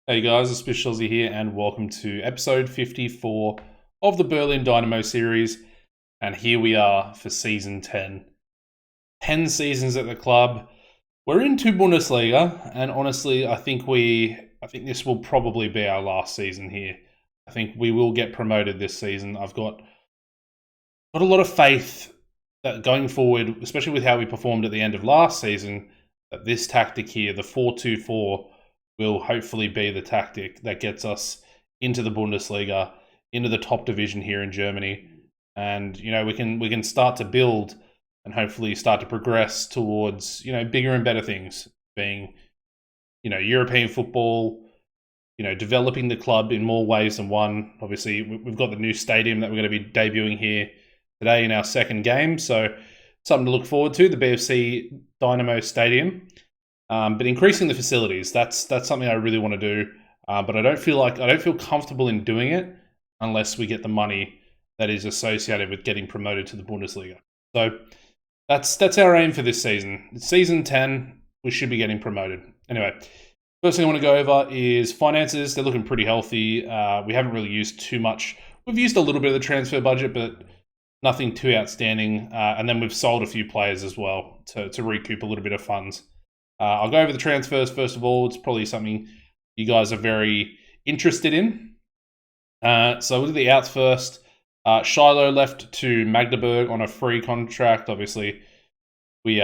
Hey guys, it's Specialzy here, and welcome to episode 54 of the Berlin Dynamo series. And here we are for season 10. 10 seasons at the club. We're into Bundesliga, and honestly, I think this will probably be our last season here. I think we will get promoted this season. I've got a lot of faith that going forward, especially with how we performed at the end of last season, that this tactic here, the 4-2-4, will hopefully be the tactic that gets us into the Bundesliga, into the top division here in Germany. And, we can start to build and hopefully start to progress towards, bigger and better things, being, European football, developing the club in more ways than one. Obviously, we've got the new stadium that we're going to be debuting here today in our second game. So something to look forward to, the BFC Dynamo Stadium. But increasing the facilities, that's something I really want to do. But I don't feel comfortable in doing it unless we get the money that is associated with getting promoted to the Bundesliga. So that's our aim for this season. It's season 10, we should be getting promoted. Anyway, first thing I want to go over is finances. They're looking pretty healthy. We haven't really used too much. We've used a little bit of the transfer budget, but nothing too outstanding. And then we've sold a few players as well to recoup a little bit of funds. I'll go over the transfers first of all. It's probably something you guys are very interested in. So we'll do the outs first. Shiloh left to Magdeburg on a free contract. Obviously, we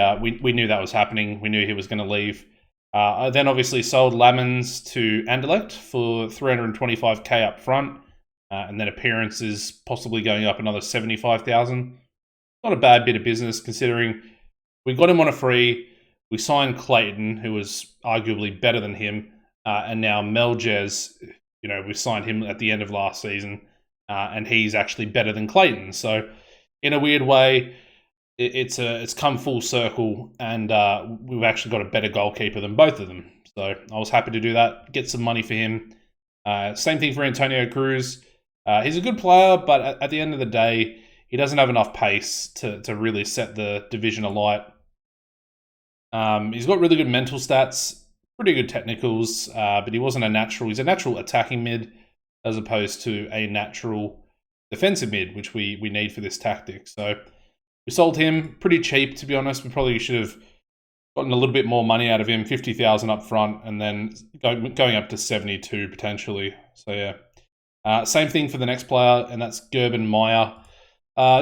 knew that was happening. We knew he was going to leave. Then obviously sold Lammens to Anderlecht for 325k up front, and then appearances possibly going up another 75,000. Not a bad bit of business considering we got him on a free. We signed Clayton, who was arguably better than him, and now Melges, we signed him at the end of last season, and he's actually better than Clayton. So, in a weird way, it's come full circle, and we've actually got a better goalkeeper than both of them. So I was happy to do that, get some money for him. Same thing for Antonio Cruz. He's a good player, but at the end of the day, he doesn't have enough pace to really set the division alight. He's got really good mental stats, pretty good technicals, but he wasn't a natural. He's a natural attacking mid as opposed to a natural defensive mid, which we need for this tactic. So we sold him pretty cheap, to be honest. We probably should have gotten a little bit more money out of him, 50,000 up front, and then going up to 72 potentially. So yeah. Same thing for the next player, and that's Gerben Meyer.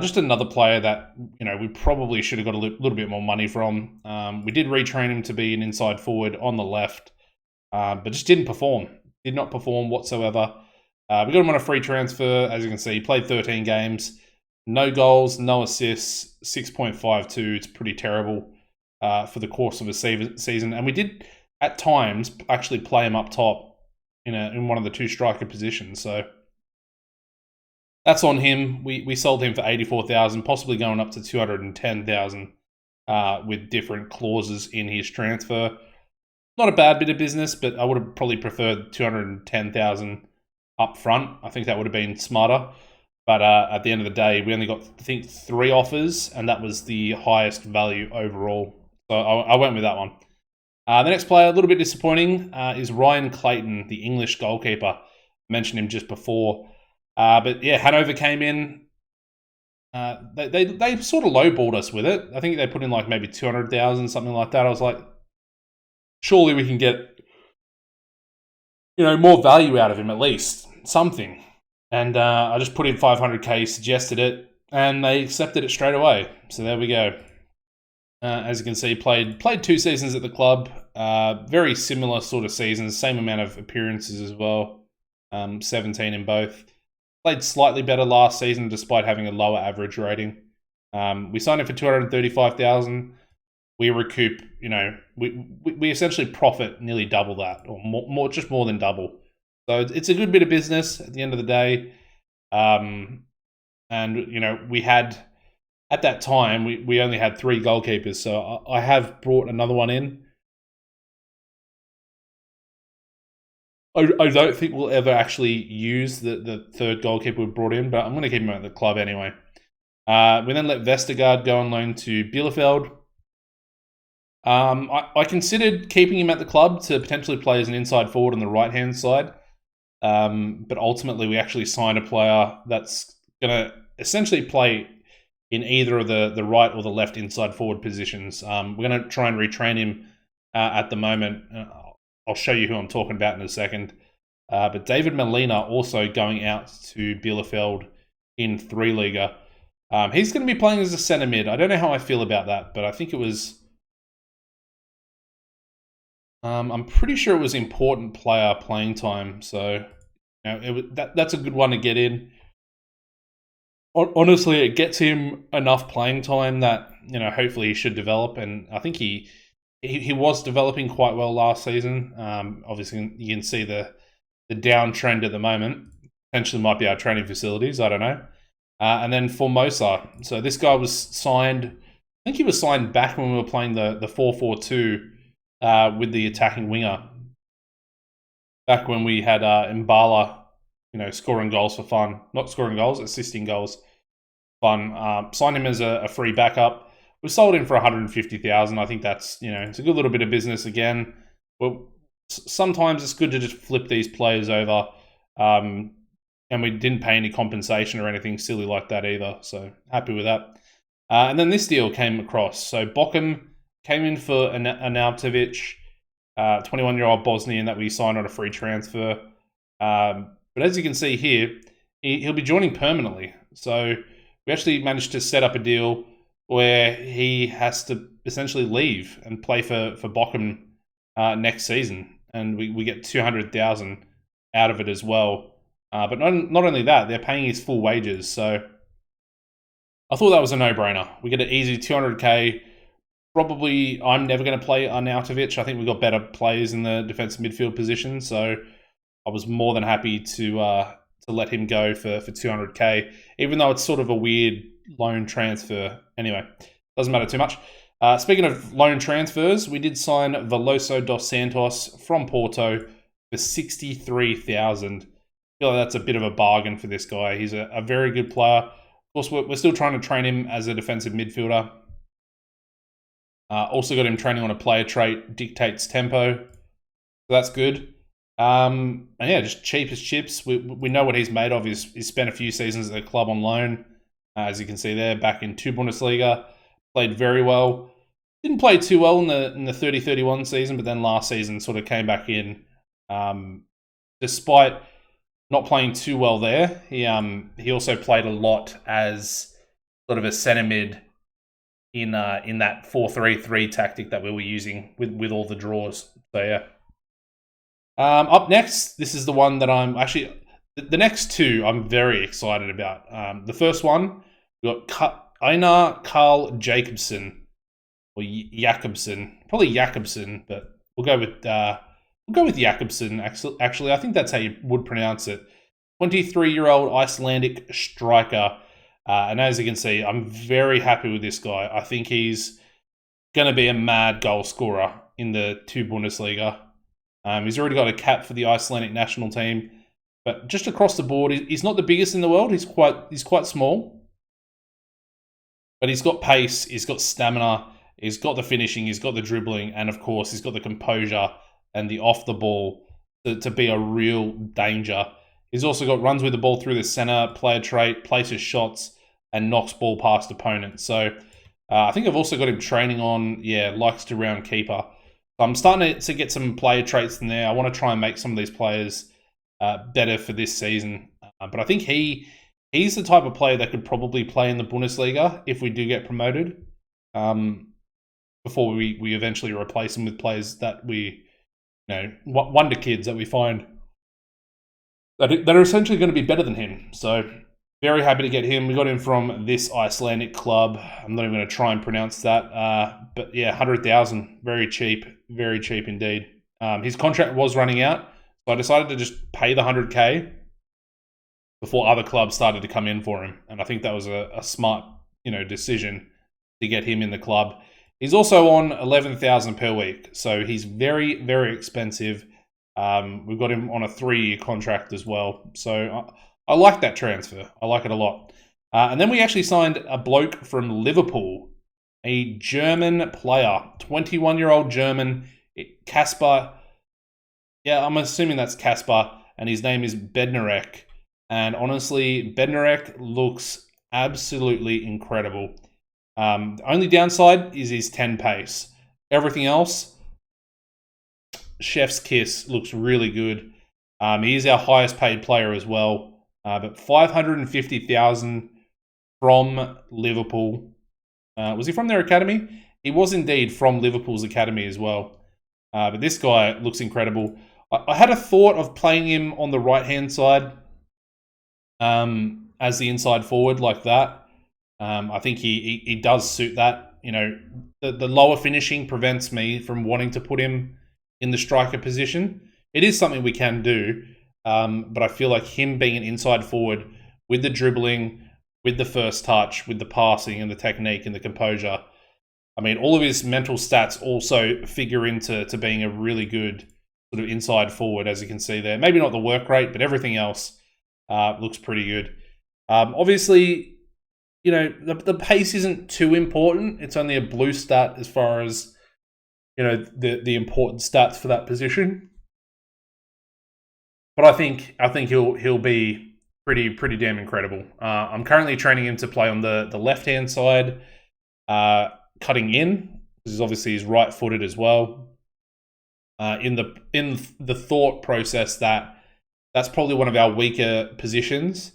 Just another player that, we probably should have got a little bit more money from. We did retrain him to be an inside forward on the left, but just didn't perform. Did not perform whatsoever. We got him on a free transfer. As you can see, he played 13 games. No goals, no assists, 6.52. It's pretty terrible for the course of a season. And we did, at times, actually play him up top in one of the two striker positions. So that's on him. We sold him for 84,000, possibly going up to 210,000 with different clauses in his transfer. Not a bad bit of business, but I would have probably preferred 210,000 up front. I think that would have been smarter. But at the end of the day, we only got, I think, 3 offers, and that was the highest value overall. So I went with that one. The next player, a little bit disappointing, is Ryan Clayton, the English goalkeeper. I mentioned him just before. But yeah, Hanover came in. They sort of lowballed us with it. I think they put in like maybe 200,000, something like that. I was like, surely we can get, more value out of him at least, something. And I just put in 500k, suggested it, and they accepted it straight away. So there we go. As you can see, played 2 seasons at the club. Very similar sort of seasons, same amount of appearances as well. 17 in both. Played slightly better last season despite having a lower average rating. We signed him for 235,000. We recoup, we essentially profit nearly double that, or more than double. So it's a good bit of business at the end of the day. And we had, at that time, we only had 3 goalkeepers. So I have brought another one in. I don't think we'll ever actually use the third goalkeeper we brought in, but I'm going to keep him at the club anyway. We then let Vestergaard go on loan to Bielefeld. I considered keeping him at the club to potentially play as an inside forward on the right-hand side. But ultimately, we actually signed a player that's going to essentially play in either of the right or the left inside forward positions. We're going to try and retrain him at the moment. I'll show you who I'm talking about in a second. But David Molina also going out to Bielefeld in 3-Liga. He's going to be playing as a centre mid. I don't know how I feel about that, but I think it was... I'm pretty sure it was important player playing time, so that's a good one to get in. Honestly, it gets him enough playing time that hopefully he should develop, and I think he was developing quite well last season. Obviously, you can see the downtrend at the moment. Potentially might be our training facilities. I don't know. And then Formosa. So this guy was signed. I think he was signed back when we were playing the 4-4-2. With the attacking winger. Back when we had Mbala, scoring goals for fun. Not scoring goals, assisting goals. Fun. Signed him as a free backup. We sold him for 150,000. I think that's, it's a good little bit of business again. Well, sometimes it's good to just flip these players over. And we didn't pay any compensation or anything silly like that either. So happy with that. And then this deal came across. So Bochum came in for Arnautovic, 21-year-old Bosnian that we signed on a free transfer. But as you can see here, he'll be joining permanently. So we actually managed to set up a deal where he has to essentially leave and play for Bochum next season. And we get 200,000 out of it as well. But not only that, they're paying his full wages. So I thought that was a no-brainer. We get an easy 200K. Probably, I'm never going to play Arnautovic. I think we've got better players in the defensive midfield position, so I was more than happy to let him go for 200K, even though it's sort of a weird loan transfer. Anyway, doesn't matter too much. Speaking of loan transfers, we did sign Veloso dos Santos from Porto for 63,000. I feel like that's a bit of a bargain for this guy. He's a very good player. Of course, we're still trying to train him as a defensive midfielder. Also got him training on a player trait, dictates tempo. So that's good. And yeah, just cheap as chips. We know what he's made of. He's spent a few seasons at the club on loan. As you can see there, back in 2 Bundesliga. Played very well. Didn't play too well in the 30-31 season, but then last season sort of came back in. Despite not playing too well there, he also played a lot as sort of a centre mid in that 4-3-3 tactic that we were using with all the draws. So yeah. Up next, this is the one that I'm actually... The next two I'm very excited about. The first one, we got Einar Carl Jacobsen, or Jakobsen. Probably Jakobsen, but we'll go with Jakobsen. Actually, I think that's how you would pronounce it. 23-year-old Icelandic striker. And as you can see, I'm very happy with this guy. I think he's going to be a mad goal scorer in the 2 Bundesliga. He's already got a cap for the Icelandic national team. But just across the board, he's not the biggest in the world. He's quite small. But he's got pace, he's got stamina, he's got the finishing, he's got the dribbling, and of course, he's got the composure and the off the ball to be a real danger. He's also got runs with the ball through the centre, player trait, places shots, and knocks ball past opponents. So I think I've also got him training on, likes to round keeper. So I'm starting to get some player traits in there. I want to try and make some of these players better for this season. But I think he's the type of player that could probably play in the Bundesliga if we do get promoted, before we eventually replace him with players that we, wonder kids that we find that are essentially going to be better than him. So very happy to get him. We got him from this Icelandic club. I'm not even going to try and pronounce that. But yeah, 100,000, very cheap indeed. His contract was running out, so I decided to just pay the 100K before other clubs started to come in for him. And I think that was a smart, decision to get him in the club. He's also on 11,000 per week, so he's very, very expensive. We've got him on a 3-year contract as well. So I like that transfer. I like it a lot. And then we actually signed a bloke from Liverpool a German player, 21-year-old German, Kasper. Yeah, I'm assuming that's Kasper, and his name is Bednarek. And honestly, Bednarek looks absolutely incredible. The only downside is his 10 pace. Everything else, chef's kiss, looks really good. He is our highest paid player as well, but 550,000 from Liverpool. Was he from their academy? He was indeed from Liverpool's academy as well. But this guy looks incredible. I had a thought of playing him on the right-hand side as the inside forward like that. I think he does suit that. You know, the lower finishing prevents me from wanting to put him in the striker position. It is something we can do, but I feel like him being an inside forward with the dribbling, with the first touch, with the passing and the technique and the composure, I mean, all of his mental stats also figure into being a really good sort of inside forward, as you can see there. Maybe not the work rate, but everything else looks pretty good. Obviously, you know, the pace isn't too important. It's only a blue stat as far as, you know, the important stats for that position. But I think he'll be pretty damn incredible. I'm currently training him to play on the left-hand side, cutting in, because obviously he's right-footed as well. In the thought process that's probably one of our weaker positions.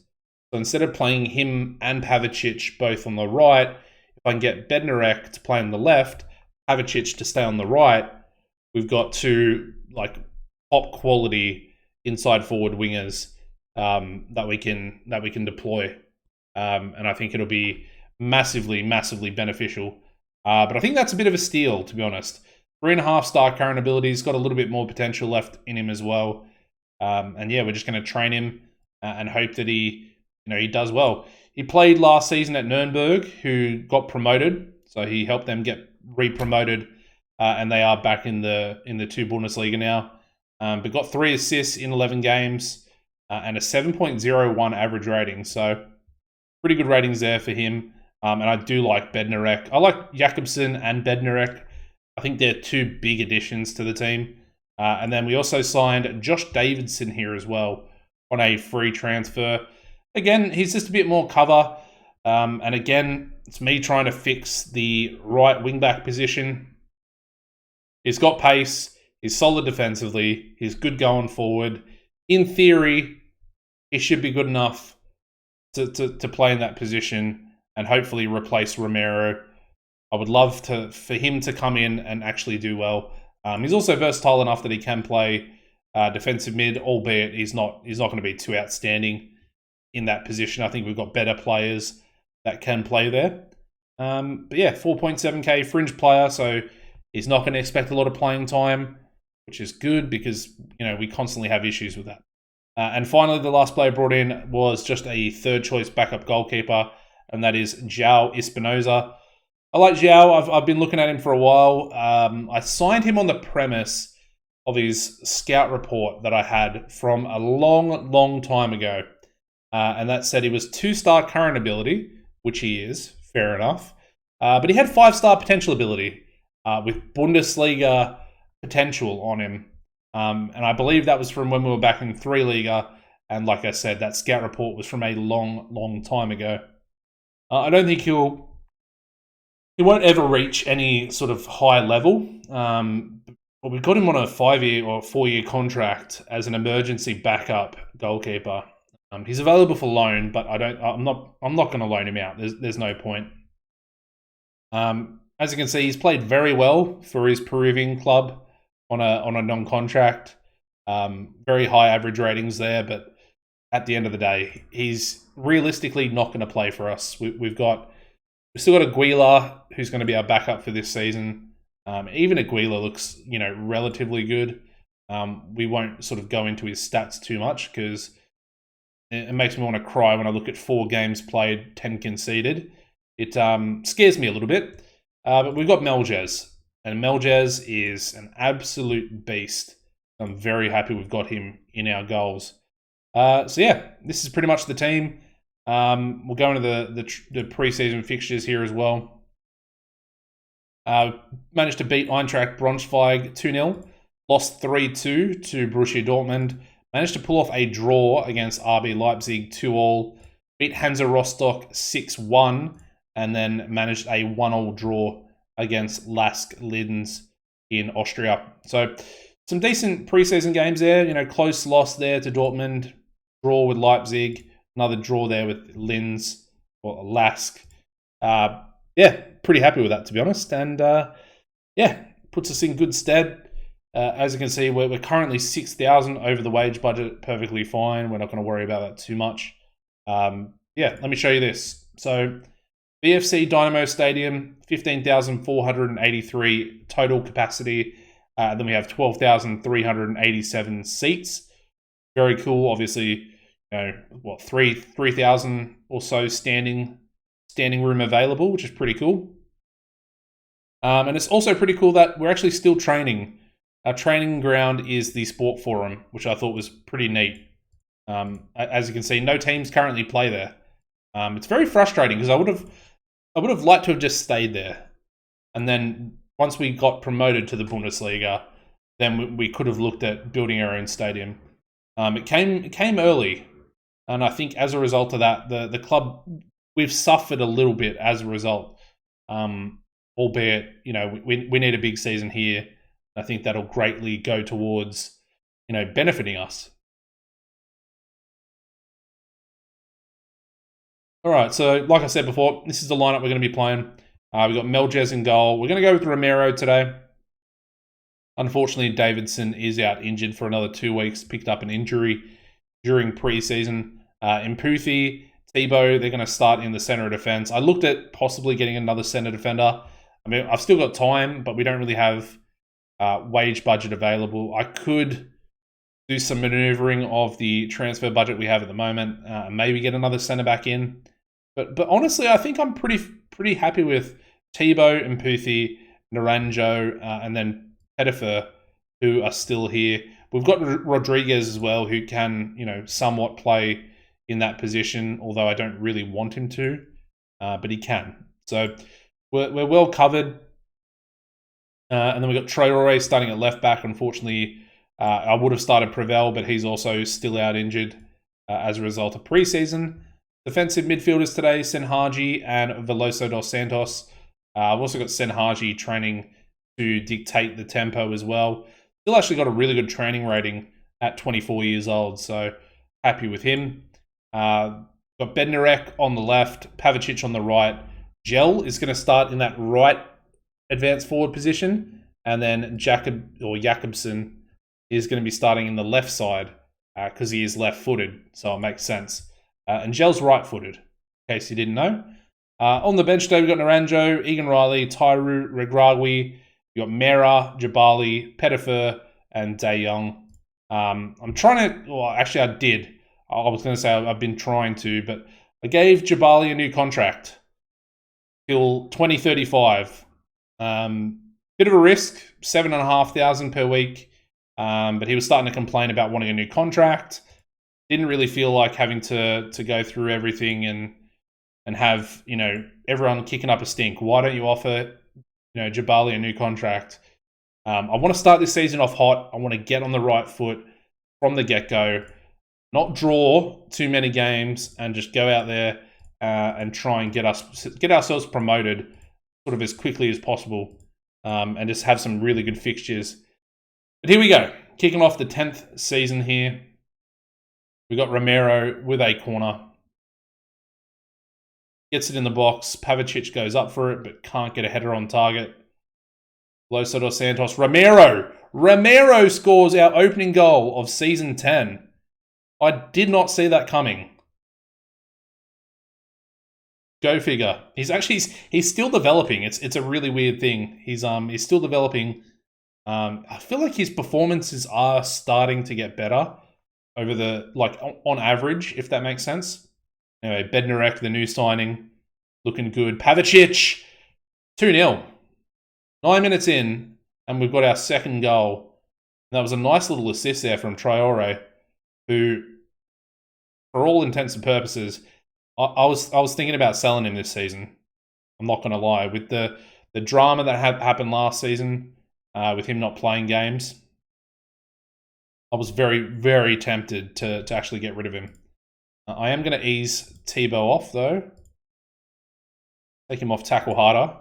So instead of playing him and Pavicic both on the right, if I can get Bednarek to play on the left, Pavicic to stay on the right, we've got two like top quality inside forward wingers that we can deploy, and I think it'll be massively beneficial. But I think that's a bit of a steal, to be honest. 3.5-star current ability. He's got a little bit more potential left in him as well. And yeah, we're just going to train him and hope that he does well. He played last season at Nuremberg, who got promoted, so he helped them get re-promoted, and they are back in the 2 Bundesliga now. But got 3 assists in 11 games and a 7.01 average rating. So pretty good ratings there for him. And I do like Bednarek. I like Jakobsen and Bednarek. I think they're 2 big additions to the team. And then we also signed Josh Davidson here as well on a free transfer. Again, he's just a bit more cover. And again, it's me trying to fix the right wing-back position. He's got pace. He's solid defensively. He's good going forward. In theory, he should be good enough to play in that position and hopefully replace Romero. I would love for him to come in and actually do well. He's also versatile enough that he can play defensive mid, albeit he's not going to be too outstanding in that position. I think we've got better players that can play there. But yeah, 4.7k fringe player, so he's not going to expect a lot of playing time, which is good because we constantly have issues with that. And finally, the last player brought in was just a third choice backup goalkeeper, and that is João Espinosa. I like João. I've been looking at him for a while. I signed him on the premise of his scout report that I had from a long time ago. And that said he was 2-star current ability, which he is, fair enough. But he had 5-star potential ability with Bundesliga potential on him. And I believe that was from when we were back in 3 Liga. And like I said, that scout report was from a long time ago. I don't think he won't ever reach any sort of high level. But we got him on a 5-year or 4-year contract as an emergency backup goalkeeper. He's available for loan, but I'm not going to loan him out. There's no point. As you can see, he's played very well for his Peruvian club on a non-contract. Very high average ratings there, but at the end of the day, he's realistically not going to play for us. We've still got Aguilar, who's going to be our backup for this season. Even Aguilar looks, relatively good. We won't sort of go into his stats too much because it makes me want to cry when I look at 4 games played, 10 conceded. It scares me a little bit. But we've got Melges, and Melges is an absolute beast. I'm very happy we've got him in our goals. So yeah, this is pretty much the team. We'll go into the preseason fixtures here as well. Managed to beat Eintracht Braunschweig 2-0. Lost 3-2 to Borussia Dortmund. Managed to pull off a draw against RB Leipzig 2-2. Beat Hansa Rostock 6-1. And then managed a 1-1 draw against Lask Linz in Austria. So some decent preseason games there. Close loss there to Dortmund. Draw with Leipzig. Another draw there with Linz or Lask. Pretty happy with that, to be honest. And puts us in good stead. As you can see, we're currently 6,000 over the wage budget. Perfectly fine. We're not going to worry about that too much. Let me show you this. So BFC Dynamo Stadium, 15,483 total capacity. Then we have 12,387 seats. Very cool. Obviously, 3,000 or so standing room available, which is pretty cool. And it's also pretty cool that we're actually still training. Our training ground is the Sport Forum, which I thought was pretty neat. As you can see, no teams currently play there. It's very frustrating because I would have liked to have just stayed there. And then once we got promoted to the Bundesliga, then we could have looked at building our own stadium. It came early, and I think as a result of that, the club, we've suffered a little bit as a result. Albeit, we need a big season here. I think that'll greatly go towards, benefiting us. All right, so like I said before, this is the lineup we're going to be playing. We've got Melges in goal. We're going to go with Romero today. Unfortunately, Davidson is out injured for another 2 weeks. Picked up an injury during preseason. Mputhi, Thibaut, they're going to start in the center of defense. I looked at possibly getting another center defender. I mean, I've still got time, but we don't really have wage budget available. I could do some maneuvering of the transfer budget we have at the moment. Maybe get another center back in. But honestly, I think I'm pretty happy with Thibaut, Mputhi, Naranjo, and then Pettifer, who are still here. We've got Rodriguez as well, who can, somewhat play in that position, although I don't really want him to, but he can. So we're well covered. And then we've got Traore starting at left back. Unfortunately, I would have started Prevel, but he's also still out injured as a result of preseason. Defensive midfielders today, Senhaji and Veloso dos Santos. I've also got Senhaji training to dictate the tempo as well. Still actually got a really good training rating at 24 years old, so happy with him. Got Bednarek on the left, Pavicic on the right. Gel is going to start in that right advanced forward position, and then Jakobsen is going to be starting in the left side because he is left-footed, so it makes sense. And Gel's right-footed, in case you didn't know. On the bench today, we've got Naranjo, Egan Riley, Tyru, Regragui. You've got Mera, Jabali, Pettifer, and De Jong. I'm trying to... Well, actually, I did. I was going to say I've been trying to, but I gave Jabali a new contract till 2035. Bit of a risk, 7,500 per week. But he was starting to complain about wanting a new contract. Didn't really feel like having to go through everything and have, everyone kicking up a stink. Why don't you offer, Jabali a new contract? I want to start this season off hot. I want to get on the right foot from the get-go, not draw too many games, and just go out there and try and get ourselves promoted sort of as quickly as possible, and just have some really good fixtures. But here we go, kicking off the 10th season here. We got Romero with a corner. Gets it in the box. Pavicic goes up for it, but can't get a header on target. Veloso dos Santos. Romero scores our opening goal of season 10. I did not see that coming. Go figure. He's still developing. It's a really weird thing. He's still developing. I feel like his performances are starting to get better over on average, if that makes sense. Anyway, Bednarek, the new signing, looking good. Pavicic, 2-0. 9 minutes in, and we've got our second goal. And that was a nice little assist there from Traore, who, for all intents and purposes, I was thinking about selling him this season. I'm not going to lie. With the the drama that happened last season with him not playing games, I was very, very tempted to actually get rid of him. I am going to ease Tebow off, though. Take him off tackle harder.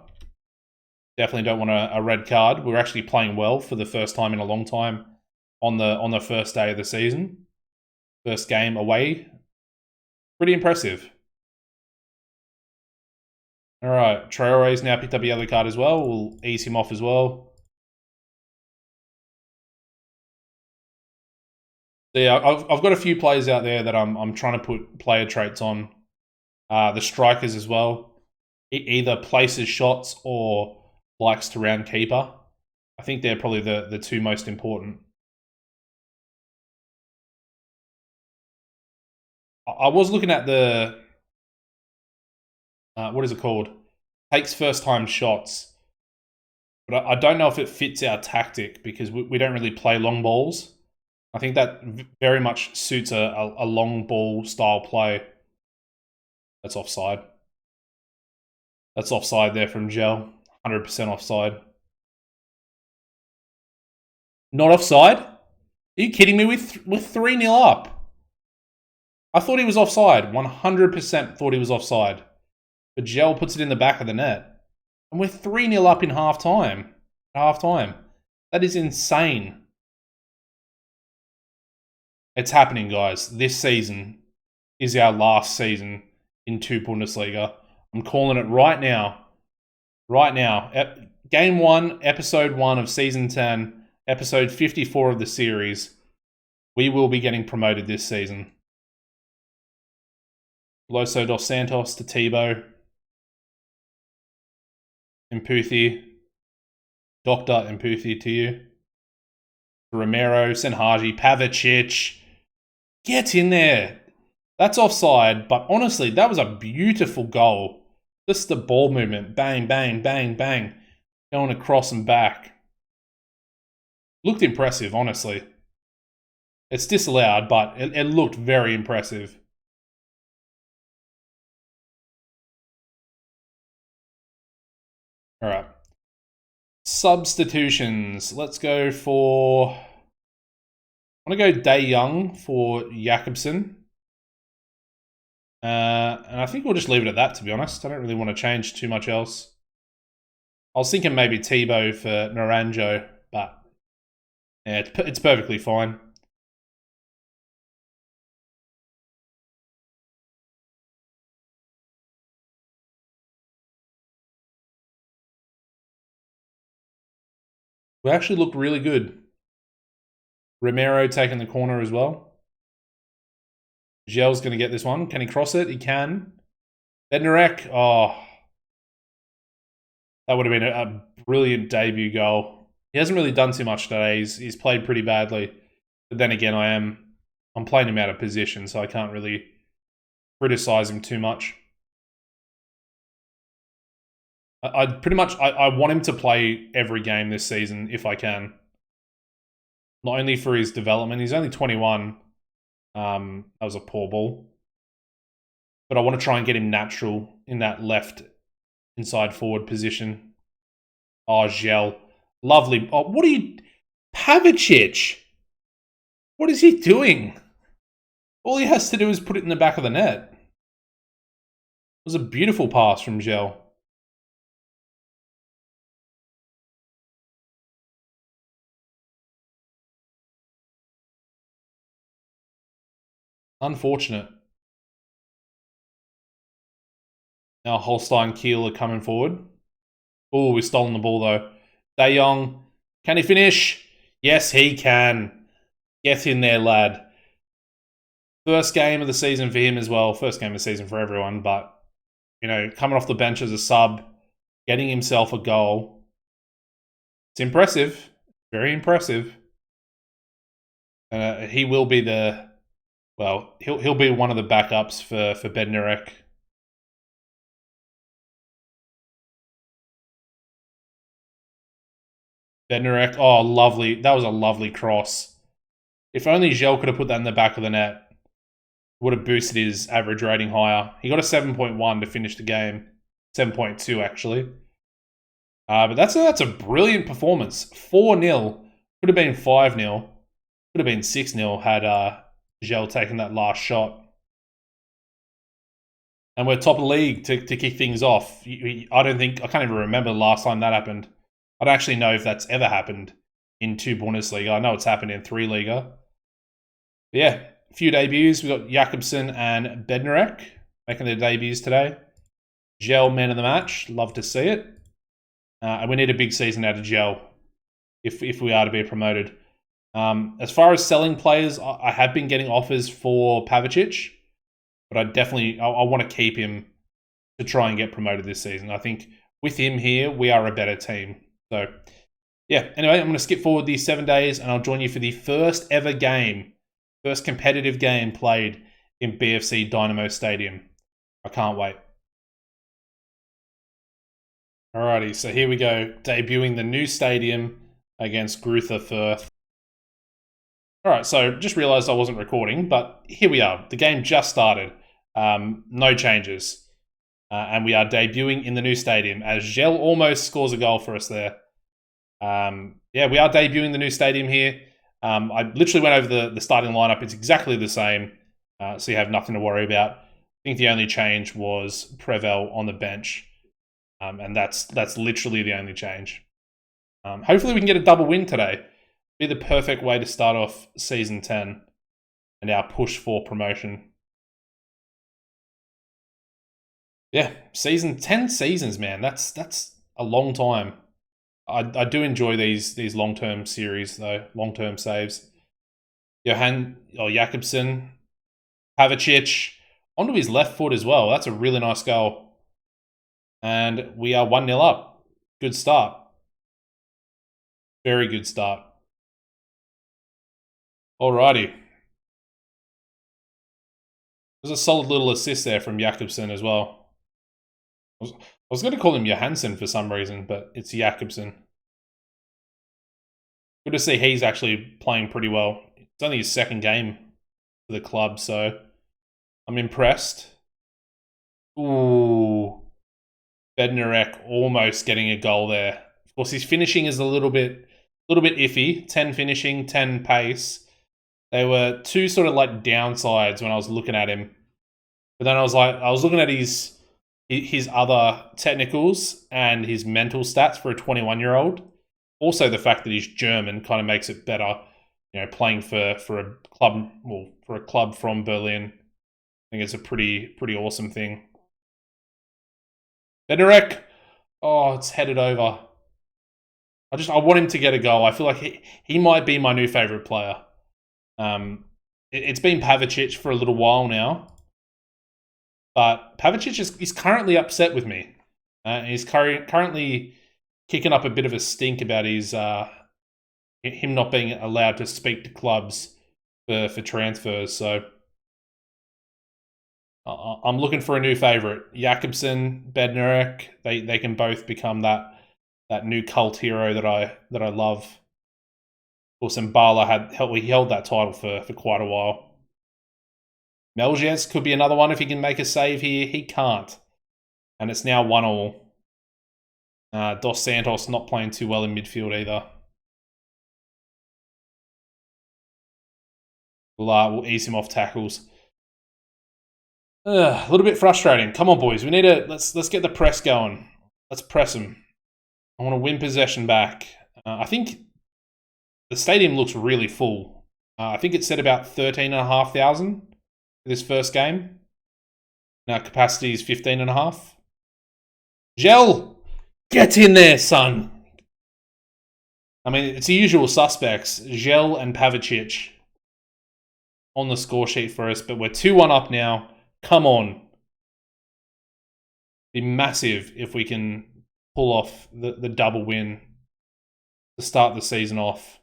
Definitely don't want a red card. We're actually playing well for the first time in a long time on the first day of the season. First game away. Pretty impressive. All right, Traore's now picked up a yellow card as well. We'll ease him off as well. So yeah, I've got a few players out there that I'm trying to put player traits on. The strikers as well. Either places shots or likes to round keeper. I think they're probably the two most important. I was looking at the what is it called? Takes first time shots. But I don't know if it fits our tactic because we don't really play long balls. I think that very much suits a long ball style play. That's offside. That's offside there from Gel. 100% offside. Not offside? Are you kidding me? With 3-0 up. I thought he was offside. 100% thought he was offside. But Gel puts it in the back of the net. And we're 3-0 up in half-time. That is insane. It's happening, guys. This season is our last season in 2 Bundesliga. I'm calling it right now. Right now. Game 1, Episode 1 of Season 10, Episode 54 of the series. We will be getting promoted this season. Loso dos Santos to Tebow. Imputhi. Dr. Imputhi to you. Romero, Senhaji, Pavicic. Get in there. That's offside, but honestly, that was a beautiful goal. Just the ball movement. Bang, bang, bang, bang. Going across and back. Looked impressive, honestly. It's disallowed, but it looked very impressive. All right. Substitutions. Let's go for... I want to go De Jong for Jakobsen. And I think we'll just leave it at that, to be honest. I don't really want to change too much else. I was thinking maybe Tebow for Naranjo, but yeah, it's perfectly fine. We actually look really good. Romero taking the corner as well. Gel's going to get this one. Can he cross it? He can. Bednarek. Oh. That would have been a brilliant debut goal. He hasn't really done too much today. He's played pretty badly. But then again, I'm playing him out of position, so I can't really criticize him too much. I want him to play every game this season if I can. Not only for his development. He's only 21. That was a poor ball. But I want to try and get him natural in that left inside forward position. Oh, Gel. Lovely. Oh, what are you... Pavicic! What is he doing? All he has to do is put it in the back of the net. It was a beautiful pass from Gel. Unfortunate. Now Holstein Kiel are coming forward. Oh, we've stolen the ball though. De Jong, can he finish? Yes, he can. Get in there, lad. First game of the season for him as well. First game of the season for everyone, but, you know, coming off the bench as a sub, getting himself a goal. It's impressive. Very impressive. He will be the... Well, he'll be one of the backups for Bednarek. Bednarek, oh, lovely. That was a lovely cross. If only Gel could have put that in the back of the net, would have boosted his average rating higher. He got a 7.1 to finish the game. 7.2, actually. But that's a brilliant performance. 4-0. Could have been 5-0. Could have been 6-0 had Gel taken that last shot. And we're top of the league to kick things off. I can't even remember the last time that happened. I don't actually know if that's ever happened in 2 Bundesliga. I know it's happened in 3 Liga. But yeah, a few debuts. We've got Jakobsen and Bednarek making their debuts today. Gel, man of the match. Love to see it. And we need a big season out of Gel if we are to be promoted. As far as selling players, I have been getting offers for Pavicic, but I want to keep him to try and get promoted this season. I think with him here, we are a better team. So, yeah. Anyway, I'm going to skip forward these 7 days, and I'll join you for the first competitive game played in BFC Dynamo Stadium. I can't wait. Alrighty, so here we go, debuting the new stadium against Gruther Firth. Alright, so just realised I wasn't recording, but here we are. The game just started. No changes. And we are debuting in the new stadium as Gel almost scores a goal for us there. Yeah, we are debuting the new stadium here. I literally went over the starting lineup. It's exactly the same, so you have nothing to worry about. I think the only change was Prevel on the bench. And that's literally the only change. Hopefully we can get a double win today. Be the perfect way to start off Season 10 and our push for promotion. Yeah, 10 seasons, man. That's a long time. I do enjoy these long-term series, though. Long-term saves. Jakobsen. Pavicic. Onto his left foot as well. That's a really nice goal. And we are 1-0 up. Good start. Very good start. Alrighty. There's a solid little assist there from Jakobsen as well. I was going to call him Johansson for some reason, but it's Jakobsen. Good to see he's actually playing pretty well. It's only his second game for the club, so I'm impressed. Ooh. Bednarek almost getting a goal there. Of course, his finishing is a little bit iffy. 10 finishing, 10 pace. They were two sort of like downsides when I was looking at him. But then I was looking at his other technicals and his mental stats for a 21-year-old. Also, the fact that he's German kind of makes it better. You know, playing for a club from Berlin. I think it's a pretty awesome thing. Bednarek. Oh, it's headed over. I want him to get a goal. I feel like he might be my new favourite player. It's been Pavicic for a little while now. But Pavicic is currently upset with me. He's currently kicking up a bit of a stink about him not being allowed to speak to clubs for transfers. So I'm looking for a new favourite. Jakobsen, Bednarek, they can both become that new cult hero that I love. Of course, Mbala he held that title for quite a while. Melges could be another one if he can make a save here. He can't. And it's now 1-1. Dos Santos not playing too well in midfield either. We'll ease him off tackles. A little bit frustrating. Come on, boys. We need to let's get the press going. Let's press them. I want to win possession back. I think the stadium looks really full. I think it said about 13,500 for this first game. Now capacity is 15,500. Gel, get in there, son. I mean, it's the usual suspects. Gel and Pavicic on the score sheet for us, but we're 2-1 up now. Come on. Be massive if we can pull off the double win to start the season off.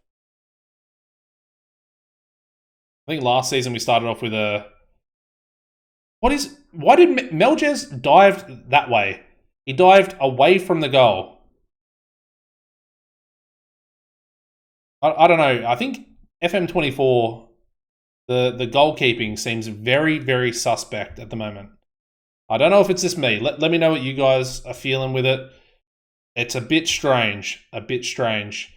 I think last season we started off with a... Why did Melges dive that way? He dived away from the goal. I don't know. I think FM24, the goalkeeping seems very, very suspect at the moment. I don't know if it's just me. Let me know what you guys are feeling with it. It's a bit strange. A bit strange.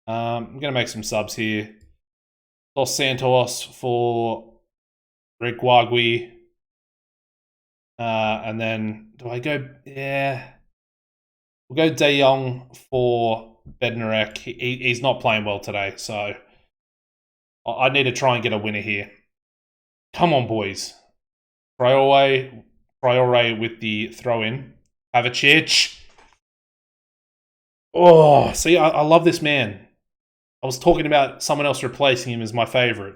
I'm going to make some subs here. Dos Santos for Reguagui. And then, do I go? Yeah. We'll go De Jong for Bednarek. He's not playing well today, so I need to try and get a winner here. Come on, boys. Traore with the throw-in. Pavicic. Oh, see, I love this man. I was talking about someone else replacing him as my favourite.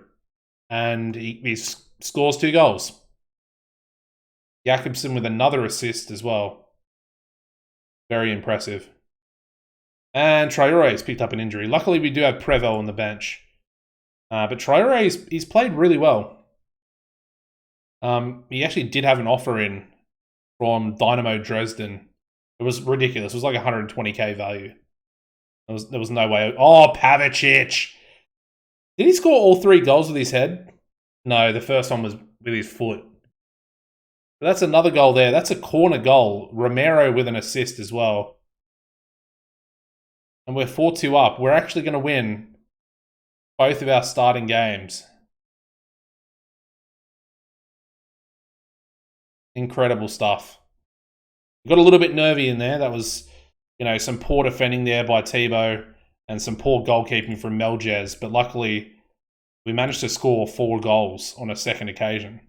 And he scores 2 goals. Jakobsen with another assist as well. Very impressive. And Traore has picked up an injury. Luckily, we do have Prevo on the bench. But Traore, he's played really well. He actually did have an offer in from Dynamo Dresden. It was ridiculous. It was like 120k value. There was no way. Oh, Pavicic! Did he score all 3 goals with his head? No, the first one was with his foot. But that's another goal there. That's a corner goal. Romero with an assist as well. And we're 4-2 up. We're actually going to win both of our starting games. Incredible stuff. We got a little bit nervy in there. That was, some poor defending there by Thibaut and some poor goalkeeping from Melges. But luckily, we managed to score 4 goals on a second occasion.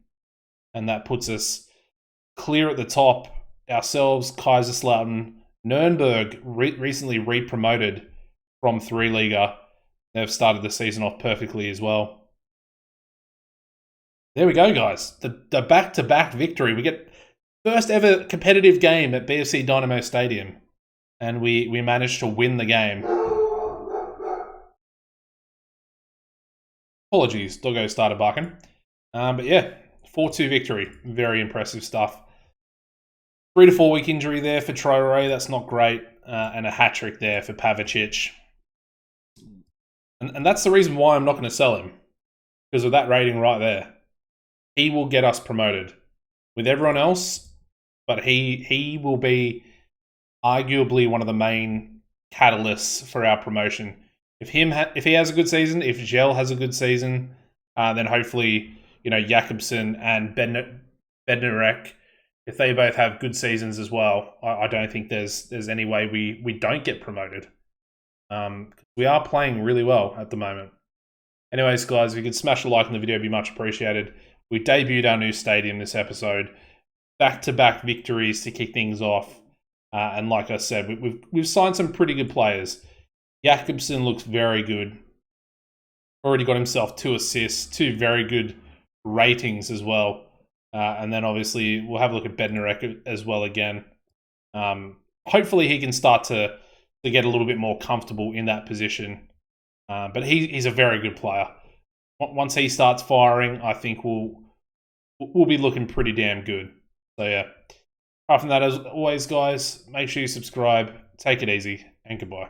And that puts us clear at the top. Ourselves, Kaiserslautern, Nuremberg recently re-promoted from 3 Liga. They've started the season off perfectly as well. There we go, guys. The back-to-back victory. We get first ever competitive game at BFC Dynamo Stadium. And we managed to win the game. Apologies, doggo started barking. But yeah, 4-2 victory. Very impressive stuff. 3 to 4 week injury there for Traore. That's not great. And a hat-trick there for Pavicic. And that's the reason why I'm not going to sell him. Because of that rating right there. He will get us promoted. With everyone else, but he will be arguably one of the main catalysts for our promotion. If he has a good season, if Gel has a good season, then hopefully, Jakobsen and Bednarek, if they both have good seasons as well, I don't think there's any way we don't get promoted. We are playing really well at the moment. Anyways, guys, if you could smash a like on the video, it'd be much appreciated. We debuted our new stadium this episode. Back-to-back victories to kick things off. And like I said, we've signed some pretty good players. Jakobsen looks very good. Already got himself 2 assists, 2 very good ratings as well. And then obviously we'll have a look at Bednarek as well again. Hopefully he can start to get a little bit more comfortable in that position. But he's a very good player. Once he starts firing, I think we'll be looking pretty damn good. So yeah. Apart from that, as always, guys, make sure you subscribe. Take it easy, and goodbye.